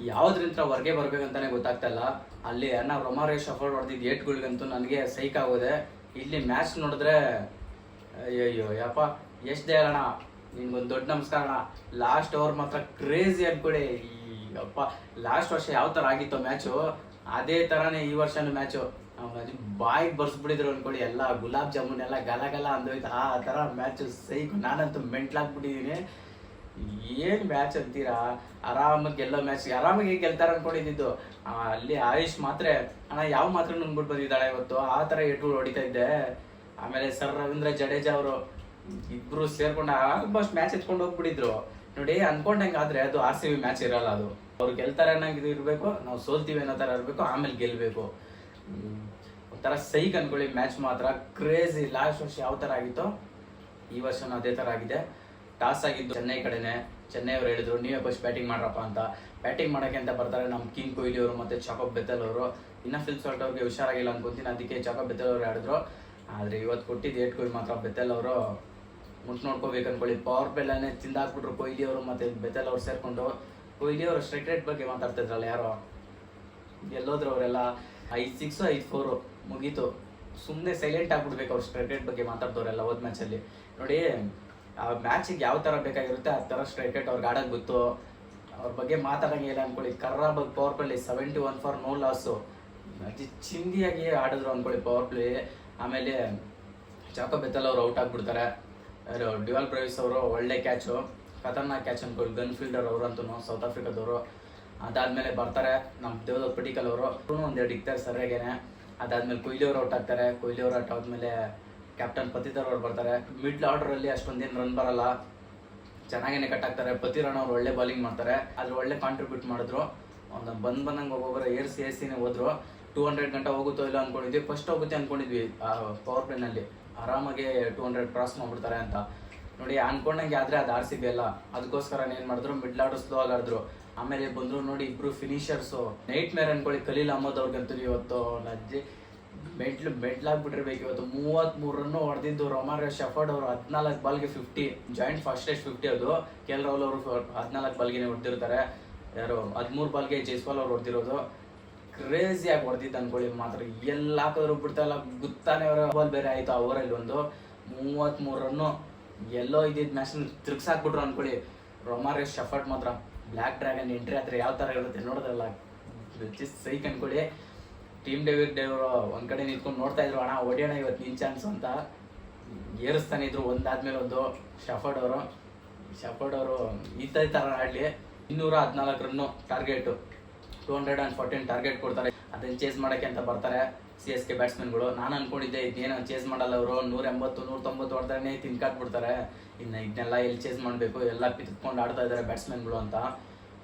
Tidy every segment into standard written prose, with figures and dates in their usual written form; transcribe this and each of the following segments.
ಯಾವ್ದ್ರಿಂದ ಹೊರಗೆ ಬರ್ಬೇಕಂತಾನೆ ಗೊತ್ತಾಗ್ತಾ ಇಲ್ಲ. ಅಲ್ಲಿ ಅಣ್ಣ ರೊಮಾರಿಯೋ ಶಫಲ್ ಹೊಡೆದಿದ್ದು ಏಟ್ಗಳಿಗಂತೂ ನನಗೆ ಸೈಕ್ ಆಗೋದೆ. ಇಲ್ಲಿ ಮ್ಯಾಚ್ ನೋಡಿದ್ರೆ ಅಯ್ಯಯ್ಯೋ ಯಪ್ಪ, ಎಷ್ಟೇ ಅಣ್ಣ ನಿನ್ಗೊಂದು ದೊಡ್ಡ ನಮಸ್ಕಾರ ಅಣ್ಣ. ಲಾಸ್ಟ್ ಓವರ್ ಮಾತ್ರ ಕ್ರೇಜಿ ಅನ್ಕೊಳ್ಳಿ. ಅಪ್ಪ ಲಾಸ್ಟ್ ವರ್ಷ ಯಾವ ಥರ ಆಗಿತ್ತು ಮ್ಯಾಚು, ಅದೇ ಥರನೇ ಈ ವರ್ಷನೂ ಮ್ಯಾಚು. ಬಾಯಿಗೆ ಬರ್ಸ್ಬಿಟ್ಟಿದ್ರು ಅನ್ಕೊಳ್ಳಿ. ಎಲ್ಲ ಗುಲಾಬ್ ಜಾಮೂನ್ ಎಲ್ಲ ಗಲ ಅಂದೋಯ್ತು. ಆ ಥರ ಮ್ಯಾಚು ಸೈಕ್. ನಾನಂತೂ ಮೆಂಟ್ಲಾಗ್ಬಿಟ್ಟಿದ್ದೀನಿ. ಏನು ಮ್ಯಾಚ್ ಅಂತೀರಾ, ಆರಾಮಾಗಿ ಗೆಲ್ಲೋ ಮ್ಯಾಚ್, ಆರಾಮಾಗಿ ಗೆಲ್ತಾರೆ ಅನ್ಕೊಂಡಿದ್ದು. ಅಲ್ಲಿ ಆಯುಷ್ ಮಾತ್ರ ಅಣ್ಣ ಯಾವ ಮಾತ್ರ ನುಂಗ್ಬಿಟ್ಟು ಬಂದಿದ್ದಾಳೆ ಇವತ್ತು, ಆ ಥರ ಏಟು ಹೊಡಿತಾ ಇದ್ದೆ. ಆಮೇಲೆ ಸರ್ ರವೀಂದ್ರ ಜಡೇಜಾ ಅವರು ಇಬ್ರು ಸೇರ್ಕೊಂಡು ಆಲ್ಮೋಸ್ಟ್ ಮ್ಯಾಚ್ ಎತ್ಕೊಂಡು ಹೋಗ್ಬಿಟ್ಟಿದ್ರು ನೋಡಿ. ಅನ್ಕೊಂಡಂಗೆ ಆದ್ರೆ ಅದು RCB ಮ್ಯಾಚ್ ಇರಲ್ಲ. ಅದು ಅವ್ರು ಗೆಲ್ತಾರೆ ಅನ್ನಂಗೆ ಇರಬೇಕು, ನಾವು ಸೋಲ್ತೀವಿ ಅನ್ನೋ ಥರ ಇರಬೇಕು, ಆಮೇಲೆ ಗೆಲ್ಲಬೇಕು. ಒಂಥರ ಸೈಕ್ ಅನ್ಕೊಳ್ಳಿ. ಮ್ಯಾಚ್ ಮಾತ್ರ ಕ್ರೇಜಿ. ಲಾಸ್ಟ್ ವರ್ಷ ಯಾವ ಥರ ಆಗಿತ್ತೋ ಈ ವರ್ಷನೂ ಅದೇ ಥರ ಆಗಿದೆ. ಟಾಸ್ ಆಗಿದ್ದು ಚೆನ್ನೈ ಕಡೆನೆ. ಚೆನ್ನೈ ಅವರು ಹೇಳಿದ್ರು ನೀವೇ ಫಸ್ಟ್ ಬ್ಯಾಟಿಂಗ್ ಮಾಡ್ರಪ್ಪ ಅಂತ. ಬ್ಯಾಟಿಂಗ್ ಮಾಡೋಕ್ಕೆ ಅಂತ ಬರ್ತಾರೆ ನಮ್ಮ ಕಿಂಗ್ ಕೊಹ್ಲಿ ಅವರು ಮತ್ತು ಜಾಕೋಬ್ ಬೆಥೆಲ್ ಅವರು. ಇನ್ನು ಫಿಲ್ ಸಾಲ್ಟ್ ಅವ್ರಿಗೆ ಹುಷಾರಾಗಿಲ್ಲ ಅನ್ಕೊಂತೀನಿ, ಅದಕ್ಕೆ ಜಾಕೋಬ್ ಬೆಥೆಲ್ ಅವರು ಆಡಿದ್ರು. ಆದರೆ ಇವತ್ತು ಕೊಟ್ಟಿದ್ದು ಏಟ್ಗಳು ಮಾತ್ರ ಬೆಥೆಲ್ ಅವರು ಮುಟ್ಟು ನೋಡ್ಕೋಬೇಕು ಅನ್ಕೊಳ್ಳಿ. ಪವರ್ ಪ್ಲೇಲನ್ನೇ ತಿಂದಾಕ್ಬಿಟ್ರು ಕೊಹ್ಲಿ ಅವರು ಮತ್ತು ಬೆಥೆಲ್ ಅವ್ರು ಸೇರಿಕೊಂಡು. ಕೊಹ್ಲಿ ಅವರು ಸ್ಟ್ರೈಕ್ ರೇಟ್ ಬಗ್ಗೆ ಮಾತಾಡ್ತಿದ್ರಲ್ಲ ಯಾರೋ, ಗೆಲ್ಲೋದ್ರು ಅವರೆಲ್ಲ 5 6 5 4 ಮುಗೀತು. ಸುಮ್ಮನೆ ಸೈಲೆಂಟ್ ಆಗ್ಬಿಡ್ಬೇಕು ಅವ್ರು ಸ್ಟ್ರೈಕ್ ರೇಟ್ ಬಗ್ಗೆ ಮಾತಾಡ್ದವ್ರೆಲ್ಲ ಹೋದ ಮ್ಯಾಚಲ್ಲಿ ನೋಡಿ. ಆ ಮ್ಯಾಚಿಗೆ ಯಾವ ಥರ ಬೇಕಾಗಿರುತ್ತೆ ಆ ಥರ ಸ್ಟ್ರೈಕ್ ರೇಟ್ ಅವ್ರಿಗೆ ಆಡೋಕ್ಕೆ ಗೊತ್ತು. ಅವ್ರ ಬಗ್ಗೆ ಮಾತಾಡೋಂಗೆ ಇಲ್ಲ ಅನ್ಕೊಳ್ಳಿ. ಕರ್ರಾಬಾಗ್ power play 71 for no loss. ಅತಿ ಚಿಂದಿಯಾಗಿ ಆಡಿದ್ರು ಅನ್ಕೊಳ್ಳಿ ಪವರ್ ಪ್ಲೇ. ಆಮೇಲೆ ಜಾಕೋಬ್ ಬೆಥೆಲ್ ಅವರು ಔಟ್ ಆಗಿಬಿಡ್ತಾರೆ. ಡ್ಯುವಲ್ ಬ್ರೇವಿಸ್ ಅವರು ಒಳ್ಳೆ ಕ್ಯಾಚು, ಖತರ್ನಾಕ್ ಕ್ಯಾಚ್ ಅನ್ಕೊಳ್ಳಿ. ಗನ್ ಫೀಲ್ಡರ್ ಅವರು ಅಂತೂ ಸೌತ್ ಆಫ್ರಿಕಾದವರು. ಅದಾದಮೇಲೆ ಬರ್ತಾರೆ ನಮ್ಮ ದೇವದತ್ ಪಡಿಕಲ್ ಅವರು, ಒಂದೆರಡು ಇಕ್ತಾರೆ ಸರಿಯಾಗೇನೆ. ಅದಾದಮೇಲೆ ಕೊಹ್ಲಿ ಅವರು ಔಟ್ ಆಗ್ತಾರೆ. ಕೊಹ್ಲಿ ಅವರು ಔಟ್ ಆದಮೇಲೆ ಕ್ಯಾಪ್ಟನ್ ಪತಿತರ್ ಅವ್ರು ಬರ್ತಾರೆ. ಮಿಡ್ಲ್ ಆರ್ಡರಲ್ಲಿ ಅಷ್ಟೊಂದೇನು ರನ್ ಬರಲ್ಲ, ಚೆನ್ನಾಗೇನೆ ಕಟ್ ಆಗ್ತಾರೆ. ಪತಿರಾಣ್ ಅವ್ರು ಒಳ್ಳೆ ಬೌಲಿಂಗ್ ಮಾಡ್ತಾರೆ, ಅದ್ರ ಒಳ್ಳೆ ಕಾಂಟ್ರಿಬ್ಯೂಟ್ ಮಾಡಿದ್ರು. ಒಂದು ಬಂದಂಗೆ ಒಬ್ಬೊಬ್ಬರು ಏರ್ಸಿನೇ ಹೋದ್ರು. 200 ಗಂಟೆ ಹೋಗುತ್ತೋ ಇಲ್ಲ ಅಂದ್ಕೊಂಡಿದ್ವಿ. ಫಸ್ಟ್ ಹೋಗುತ್ತೆ ಅಂದ್ಕೊಂಡಿದ್ವಿ ಪವರ್ ಪ್ಲೇನಲ್ಲಿ, ಆರಾಮಾಗಿ 200 ಕ್ರಾಸ್ ಮಾಡ್ಬಿಡ್ತಾರೆ ಅಂತ ನೋಡಿ. ಅನ್ಕೊಂಡಂಗೆ ಆದರೆ ಅದು RCB ಅಲ್ಲ. ಅದಕ್ಕೋಸ್ಕರ ಏನು ಮಾಡಿದ್ರು, ಮಿಡ್ಲ್ ಆರ್ಡರ್ ಸ್ಲೋ ಆಗಿ ಆಡಿದ್ರು. ಆಮೇಲೆ ಬಂದರು ನೋಡಿ ಇಬ್ರು ಫಿನಿಷರ್ಸು, ನೈಟ್ ಮೇರ್ ಅನ್ಕೊಳ್ಳಿ. ಖಲೀಲ್ ಅಹ್ಮದ್ ಅವ್ರಿಗಂತೂ ಇವತ್ತು ನಜ್ಜಿ ಮೆಟ್ಲಾಗ್ಬಿಟ್ಟಿರ್ಬೇಕು. ಇವತ್ತು 33 ರನ್ನು ಹೊಡೆದಿದ್ದು. ರೊಮಾರಿಯೋ ಶಫರ್ಡ್ ಅವರು 14 ಬಾಲ್ಗೆ 50, ಜಾಯಿಂಟ್ ಫಾಸ್ಟೆಸ್ಟ್ 50 ಅದು. KL ರಾಹುಲ್ ಅವರು 14 ಬಾಲ್ಗೆ ಹೊಡೆದಿರ್ತಾರೆ. ಯಾರು 13 ಬಾಲ್ಗೆ ಜೈಸ್ವಾಲ್ ಅವ್ರು ಹೊಡೆದಿರೋದು. ಕ್ರೇಜಿಯಾಗಿ ಹೊಡೆದಿದ್ದು ಅನ್ಕೊಳ್ಳಿ. ಮಾತ್ರ ಎಲ್ಲ ಹಾಕಿದ್ರು ಬಿಡ್ತಾಯಿಲ್ಲ, ಗುತ್ತಾನೆ ಅವರ ಬಾಲ್ ಬೇರೆ ಆಯಿತು. ಆ ಓವರಲ್ಲಿ ಒಂದು 33 ರನ್ನು ಎಲ್ಲೋ ಇದ್ದಿದ್ದು ಮ್ಯಾಚ್ನ ತಿರ್ಗ್ಸಾಕ್ಬಿಟ್ರು ಅನ್ಕೊಳ್ಳಿ. ರೊಮಾರಿಯೋ ಶಫರ್ಡ್ ಮಾತ್ರ ಬ್ಲ್ಯಾಕ್ ಡ್ರ್ಯಾಗನ್ ಎಂಟ್ರಿ ಹತ್ರ ಯಾವ ಥರ ಇರುತ್ತೆ ನೋಡೋದ್ರಲ್ಲ, ಸೈಕ್ ಅನ್ಕೊಳ್ಳಿ. ಟೀಮ್ ಡೇವಿಡ್ ಅವರು ಒಂದು ಕಡೆ ನಿಂತ್ಕೊಂಡು ನೋಡ್ತಾ ಇದ್ರು, ಅಣ್ಣ ಹೊಡಿಯೋಣ ಇವತ್ತು ನಿನ್ ಚಾನ್ಸ್ ಅಂತ ಏರಿಸ್ತಾನೆ ಇದ್ರು ಒಂದಾದ್ಮೇಲೆ ಒಂದು. ಶಫರ್ಡ್ ಅವರು ಈ ಥರ ಆಡಲಿ. 214 ರನ್ನು ಟಾರ್ಗೆಟು, 214 ಟಾರ್ಗೆಟ್ ಕೊಡ್ತಾರೆ. ಅದನ್ನು ಚೇಸ್ ಮಾಡೋಕ್ಕೆ ಅಂತ ಬರ್ತಾರೆ CSK ಬ್ಯಾಟ್ಸ್ಮನ್ಗಳು. ನಾನು ಅನ್ಕೊಂಡಿದ್ದೆ ಇದೇನು ಚೇಸ್ ಮಾಡಲ್ಲ ಅವರು, 180 190 ಹೊಡೆದ್ರೆ ತಿನ್ಕಾಕ್ಬಿಡ್ತಾರೆ. ಇನ್ನು ಇದನ್ನೆಲ್ಲ ಎಲ್ಲಿ ಚೇಸ್ ಮಾಡಬೇಕು, ಎಲ್ಲ ಕಿತ್ಕೊಂಡು ಆಡ್ತಾ ಇದ್ದಾರೆ ಬ್ಯಾಟ್ಸ್ಮನ್ಗಳು ಅಂತ.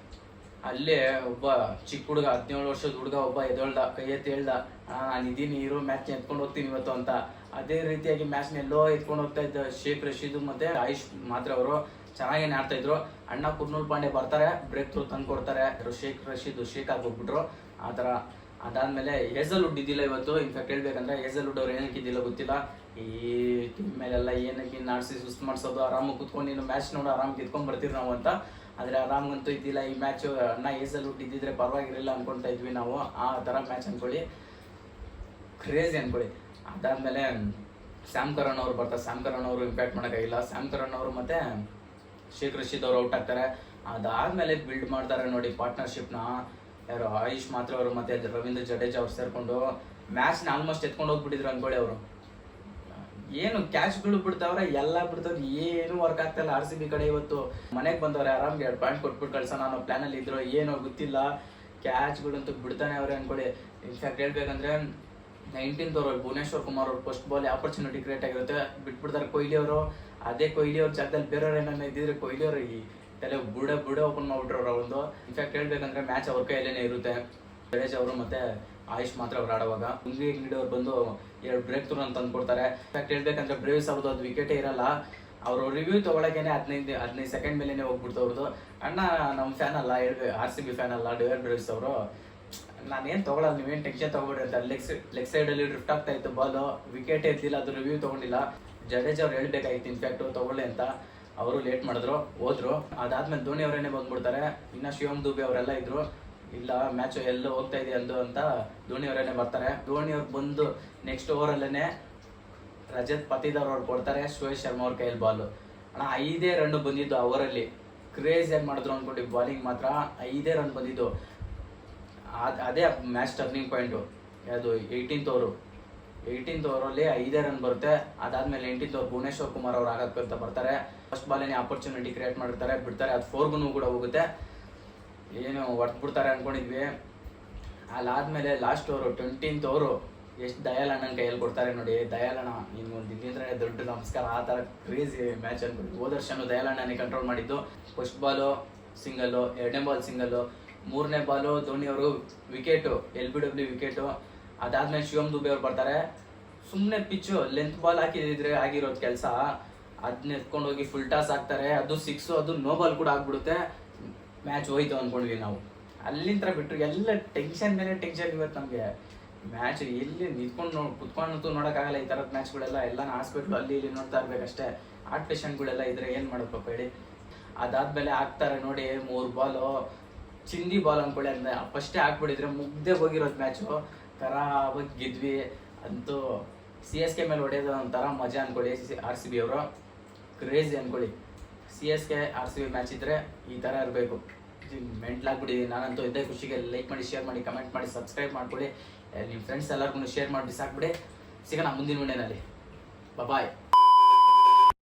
ಅಲ್ಲೇ ಒಬ್ಬ ಚಿಕ್ಕ ಹುಡುಗ, 17 ವರ್ಷದ ಹುಡುಗ ಒಬ್ಬ ಎದ್ದೇಳ್ದ, ಕೈ ಎತ್ತಿ ಹೇಳ್ದ, ನಾನು ಇದೀನಿ, ಇರೋ ಮ್ಯಾಚ್ನ ಎತ್ಕೊಂಡು ಹೋಗ್ತೀನಿ ಇವತ್ತು ಅಂತ. ಅದೇ ರೀತಿಯಾಗಿ ಮ್ಯಾಚ್ನ ಎಲ್ಲೋ ಎತ್ಕೊಂಡು ಹೋಗ್ತಾ ಇದ್ದ ಶೇಖ್ ರಶೀದ್ ಮತ್ತು ಆಯುಷ್ ಮಾತ್ರ ಅವರು ಚೆನ್ನಾಗೇನೆ ಆಡ್ತಾ ಇದ್ರು. ಅಣ್ಣ ಕುರ್ನೂಲ್ ಪಾಂಡೆ ಬರ್ತಾರೆ, ಬ್ರೇಕ್ ಥ್ರೂ ತಂದು ಕೊಡ್ತಾರೆ. ಶೇಖ್ ರಶೀದ್ ಶೇಕ್ ಆಗೋಗ್ಬಿಟ್ರು ಆ ಥರ. ಅದಾದಮೇಲೆ ಹೇಸಲ್ವುಡ್ ಇದ್ದಿಲ್ಲ ಇವತ್ತು. ಇನ್ಫ್ಯಾಕ್ಟ್ ಹೇಳ್ಬೇಕಂದ್ರೆ ಹೇಸಲ್ವುಡ್ ಅವ್ರು ಏನಕ್ಕೆ ಇದ್ದಿಲ್ಲ ಗೊತ್ತಿಲ್ಲ. ಈ ಟೀಮ್ ಮೇಲೆಲ್ಲ ಏನಕ್ಕೆ ಆಡಿಸಿ ಸುಸ್ತು ಮಾಡಿಸೋದು, ಆರಾಮಾಗಿ ಕುತ್ಕೊಂಡು ನೀನು ಮ್ಯಾಚ್ ನೋಡು ಆರಾಮಾಗಿ ಕಿತ್ಕೊಂಡು ಬರ್ತೀವಿ ನಾವು ಅಂತ. ಆದರೆ ಆರಾಮಂತೂ ಇದ್ದಿಲ್ಲ ಈ ಮ್ಯಾಚು. ಅಣ್ಣ ಹೇಸಲ್ವುಡ್ ಇದ್ದಿದ್ರೆ ಪರವಾಗಿರಲಿಲ್ಲ ಅನ್ಕೊಳ್ತಾ ಇದ್ವಿ ನಾವು. ಆ ಥರ ಮ್ಯಾಚ್ ಅನ್ಕೊಳ್ಳಿ, ಕ್ರೇಜಿ ಅನ್ಕೊಳ್ಳಿ. ಅದಾದಮೇಲೆ ಸ್ಯಾಮ್ ಕರನ್ ಅವರು ಬರ್ತಾರೆ. ಸ್ಯಾಮ್ ಕರನ್ ಅವರು ಇಂಪ್ಯಾಕ್ಟ್ ಮಾಡೋಕ್ಕಾಗಿಲ್ಲ. ಸ್ಯಾಮ್ ಕರನ್ ಅವರು ಮತ್ತು ಶೇಖ್ ರಶೀದ್ ಅವರು ಔಟ್ ಆಗ್ತಾರೆ. ಅದಾದಮೇಲೆ ಬಿಲ್ಡ್ ಮಾಡ್ತಾರೆ ನೋಡಿ ಪಾರ್ಟ್ನರ್ಶಿಪ್ನ. ಯಾರು ಆಯುಷ್ ಮಾತ್ರ ಅವರು ಮತ್ತು ರವೀಂದ್ರ ಜಡೇಜಾ ಅವ್ರು ಸೇರಿಕೊಂಡು ಮ್ಯಾಚ್ನ ಆಲ್ಮೋಸ್ಟ್ ಎತ್ಕೊಂಡು ಹೋಗ್ಬಿಟ್ಟಿದ್ರು ಅನ್ಕೊಳ್ಳಿ. ಅವರು ಏನು ಕ್ಯಾಚ್ಗಳು ಬಿಡ್ತಾವ್ರೆ, ಎಲ್ಲ ಬಿಡ್ತಾವ್ರೆ, ಏನು ವರ್ಕ್ ಆಗ್ತಾಯಿಲ್ಲ RCB ಕಡೆ. ಇವತ್ತು ಮನೆಗೆ ಬಂದವ್ರೆ, ಆರಾಮ್ಗೆ 2 ಪಾಯಿಂಟ್ ಕೊಟ್ಬಿಟ್ಟು ಕಳ್ಸೋಣ ಅನ್ನೋ ಪ್ಲ್ಯಾನಲ್ಲಿ ಇದ್ರು. ಏನೋ ಗೊತ್ತಿಲ್ಲ, ಕ್ಯಾಚ್ಗಳಂತೂ ಬಿಡ್ತಾನೆ ಅವ್ರೆ ಅನ್ಕೊಳ್ಳಿ. ಇನ್ಫ್ಯಾಕ್ಟ್ ಹೇಳ್ಬೇಕಂದ್ರೆ 19th ಓವರ್ ಭುವನೇಶ್ವರ್ ಕುಮಾರ್ ಅವ್ರು ಫಸ್ಟ್ ಬಾಲ್ ಆಪರ್ಚುನಿಟಿ ಕ್ರಿಯೇಟ್ ಆಗಿರುತ್ತೆ, ಬಿಟ್ಬಿಡ್ತಾರೆ ಕೊಹ್ಲಿ ಅವರು. ಅದೇ ಕೊಹ್ಲಿ ಅವ್ರ ಜಾಗದಲ್ಲಿ ಬೇರೆಯವ್ರು ಏನನ್ನ ಇದ್ದಿದ್ರೆ ಕೊಹ್ಲಿ ಅವರು ಈ ತಲೆ ಬುಡ ಓಪನ್ ಮಾಡ್ಬಿಟ್ರು ಒಂದು. ಇನ್ಫ್ಯಾಕ್ಟ್ ಹೇಳ್ಬೇಕಂದ್ರೆ ಮ್ಯಾಚ್ ಅವ್ರ ಕೈಯಲ್ಲೇ ಇರುತ್ತೆ. ಜಡೇಜ್ ಅವರು ಮತ್ತೆ ಆಯುಷ್ ಮಾತ್ರ ಅವ್ರು ಆಡುವಾಗ ಅವ್ರು ಬಂದು 2 ಬ್ರೇಕ್ ಥ್ರೂ ಅಂತ ತಂದು ಕೊಡ್ತಾರೆ. ಇನ್ಫ್ಯಾಕ್ಟ್ ಹೇಳ್ಬೇಕಂದ್ರೆ ಬ್ರೇವಿಸ್ ಅವ್ರದ್ದು ಅದು ವಿಕೆಟೇ ಇರಲ್ಲ. ಅವರು ರಿವ್ಯೂ ತೊಗೊಳಕೇನೆ 15 ಸೆಕೆಂಡ್ ಮೇಲೇ ಹೋಗ್ಬಿಡ್ತು ಅವ್ರದ್ದು. ಅಣ್ಣ ನಮ್ಮ ಫ್ಯಾನ್ ಅಲ್ಲ, RCB ಫ್ಯಾನ್ ಅಲ್ಲ ಡ್ಯುವಲ್ ಬ್ರೇವಿಸ್ ಅವರು. ನಾನೇನು ತೊಗೊಳಲ್ಲ, ನೀವೇನು ಟೆನ್ಷನ್ ತೊಗೊಬೇಡಿ ಅಂತ. ಲೆಗ್ ಸೈಡಲ್ಲಿ ಡ್ರಿಫ್ಟ್ ಆಗ್ತಾ ಇತ್ತು ಬಾಲು, ವಿಕೆಟೇ ಇರ್ತಿಲ್ಲ, ಅದು ರಿವ್ಯೂ ತೊಗೊಂಡಿಲ್ಲ. ಜಡೇಜ್ ಅವ್ರು ಹೇಳ್ಬೇಕಾಗಿತ್ತು ಇನ್ಫ್ಯಾಕ್ಟು ತೊಗೊಳ್ಳಿ ಅಂತ. ಅವರು ಲೇಟ್ ಮಾಡಿದ್ರು, ಹೋದ್ರು. ಅದಾದ್ಮೇಲೆ ಧೋನಿ ಅವರೇನೆ ಬಂದ್ಬಿಡ್ತಾರೆ. ಇನ್ನು ಶಿವಮ್ ದುಬೆ ಅವರೆಲ್ಲ ಇದ್ರು. ಇಲ್ಲ ಮ್ಯಾಚ್ ಎಲ್ಲೋ ಹೋಗ್ತಾ ಇದೆ ಅಂದು ಅಂತ ಧೋನಿ ಅವರೇನೆ ಬರ್ತಾರೆ. ಧೋನಿ ಅವ್ರು ಬಂದು ನೆಕ್ಸ್ಟ್ ಓವರಲ್ಲೇ ರಜತ್ ಪತಿದಾರ್ ಅವ್ರು ಕೊಡ್ತಾರೆ, ಶ್ರೇಯಸ್ ಶರ್ಮಾ ಅವ್ರ ಕೈಯಲ್ಲಿ ಬಾಲು. ಅಣ್ಣ 5 ರನ್ ಬಂದಿದ್ದು ಅವರಲ್ಲಿ, ಕ್ರೇಜಿಯಾಗಿ ಮಾಡಿದ್ರು ಅಂದ್ಕೊಂಡು ಬಾಲಿಂಗ್ ಮಾತ್ರ 5 ರನ್ ಬಂದಿದ್ದು. ಅದೇ ಮ್ಯಾಚ್ ಟರ್ನಿಂಗ್ ಪಾಯಿಂಟು. ಅದು 18th ಓವರಲ್ಲಿ 5 ರನ್ ಬರುತ್ತೆ. ಅದಾದ್ಮೇಲೆ 18th ಓವರ್ ಭುವನೇಶ್ವರ್ ಕುಮಾರ್ ಅವ್ರು ಆಗಕ್ಕಂತ ಬರ್ತಾರೆ. ಫಸ್ಟ್ ಬಾಲೇನೆ ಆಪರ್ಚುನಿಟಿ ಕ್ರಿಯೇಟ್ ಮಾಡಿರ್ತಾರೆ, ಬಿಡ್ತಾರೆ. ಅದು 4ಗೂ ಕೂಡ ಹೋಗುತ್ತೆ. ಏನು ಹೊಡೆದ್ಬಿಡ್ತಾರೆ ಅನ್ಕೊಂಡಿದ್ವಿ. ಅಲ್ಲಾದ್ಮೇಲೆ ಲಾಸ್ಟ್ ಓವರು 20th ಓವರು ಎಷ್ಟು ದಯಾಲ್ ಅಣ್ಣನ ಕೈಯಲ್ಲಿ ಕೊಡ್ತಾರೆ ನೋಡಿ. ದಯಾಲ್ ಅಣ್ಣ ನಿಮ್ಗೊಂದು ಇದ್ದಿದ್ರೆ ದೊಡ್ಡ ನಮಸ್ಕಾರ. ಆ ಥರ ಕ್ರೇಜಿ ಮ್ಯಾಚ್ ಅನ್ಬಿಟ್ಟು ಹೋದ ವರ್ಷನೂ ದಯಾಲ್ ಅಣ್ಣನೇ ಕಂಟ್ರೋಲ್ ಮಾಡಿದ್ದು. ಫಸ್ಟ್ ಬಾಲು ಸಿಂಗಲ್ಲು, 2ನೇ ಬಾಲ್ ಸಿಂಗಲ್ಲು, 3ನೇ ಬಾಲು ಧೋನಿ ಅವರು ವಿಕೆಟು, LBW ವಿಕೆಟು. ಅದಾದ್ಮೇಲೆ ಶಿವಮ್ ದುಬೆ ಅವ್ರು ಬರ್ತಾರೆ. ಸುಮ್ಮನೆ ಪಿಚ್ಚು ಲೆಂತ್ ಬಾಲ್ ಹಾಕಿದ್ರೆ ಆಗಿರೋದು ಕೆಲಸ, ಅದನ್ನ ಎತ್ಕೊಂಡು ಹೋಗಿ ಫುಲ್ ಟಾಸ್ ಹಾಕ್ತಾರೆ. ಅದು 6, ಅದು ನೋ ಬಾಲ್ ಕೂಡ ಆಗ್ಬಿಡುತ್ತೆ. ಮ್ಯಾಚ್ ಹೋಯ್ತು ಅಂದ್ಕೊಂಡ್ವಿ ನಾವು. ಅಲ್ಲಿಂದ ಬಿಟ್ಟರು ಎಲ್ಲ ಟೆನ್ಷನ್ ಮೇಲೆ ಟೆನ್ಷನ್. ಇವತ್ತು ನಮಗೆ ಮ್ಯಾಚ್ ಎಲ್ಲಿ ನಿಂತ್ಕೊಂಡು ಕುತ್ಕೊಂಡು ನೋಡೋಕ್ಕಾಗಲ್ಲ. ಈ ಥರದ ಮ್ಯಾಚ್ಗಳೆಲ್ಲ ಎಲ್ಲಾನು ಹಾಸ್ಪಿಟ್ಲು ಅಲ್ಲಿ ಇಲ್ಲಿ ನೋಡ್ತಾ ಇರ್ಬೇಕಷ್ಟೇ. ಹಾರ್ಟ್ ಪೇಷಂಟ್ಗಳೆಲ್ಲ ಇದ್ರೆ ಏನು ಮಾಡಬೇಕು ಹೇಳಿ. ಅದಾದ್ಮೇಲೆ ಹಾಕ್ತಾರೆ ನೋಡಿ 3 ಬಾಲು, ಚಿಂದಿ ಬಾಲ್ ಅಂದ್ಕೊಳ್ಳಿ. ಅಂದರೆ ಫಸ್ಟೇ ಹಾಕ್ಬಿಟ್ಟಿದ್ರೆ ಮುಗ್ದೇ ಹೋಗಿರೋದು ಮ್ಯಾಚು. ಖರಾಬಾಗಿ ಗೆದ್ವಿ. ಅಂತೂ CSK ಮೇಲೆ ಹೊಡೆಯೋದು ಒಂಥರ ಮಜಾ ಅಂದ್ಕೊಳ್ಳಿ. RCB ಅವರು ಕ್ರೇಜಿ ಅಂದ್ಕೊಳ್ಳಿ. CSK RCB ಮ್ಯಾಚ್ ಇದ್ದರೆ ಈ ಥರ ಇರಬೇಕು. ಮೆಂಟ್ಲಾಗ್ಬಿಟ್ಟಿದ್ದೀನಿ ನಾನಂತೂ. ಇದ್ದೇ ಖುಷಿಗೆ ಲೈಕ್ ಮಾಡಿ, ಶೇರ್ ಮಾಡಿ, ಕಮೆಂಟ್ ಮಾಡಿ, ಸಬ್ಸ್ಕ್ರೈಬ್ ಮಾಡ್ಕೊಳ್ಳಿ. ನಿಮ್ಮ ಫ್ರೆಂಡ್ಸ್ ಎಲ್ಲರಿಗೂ ಶೇರ್ ಮಾಡಿ ಬಿಸಾಕ್ಬಿಡಿ. ಸಿಗೋಣ ಮುಂದಿನ ವಿಡಿಯೋನಲ್ಲಿ. ಬಾಯ್.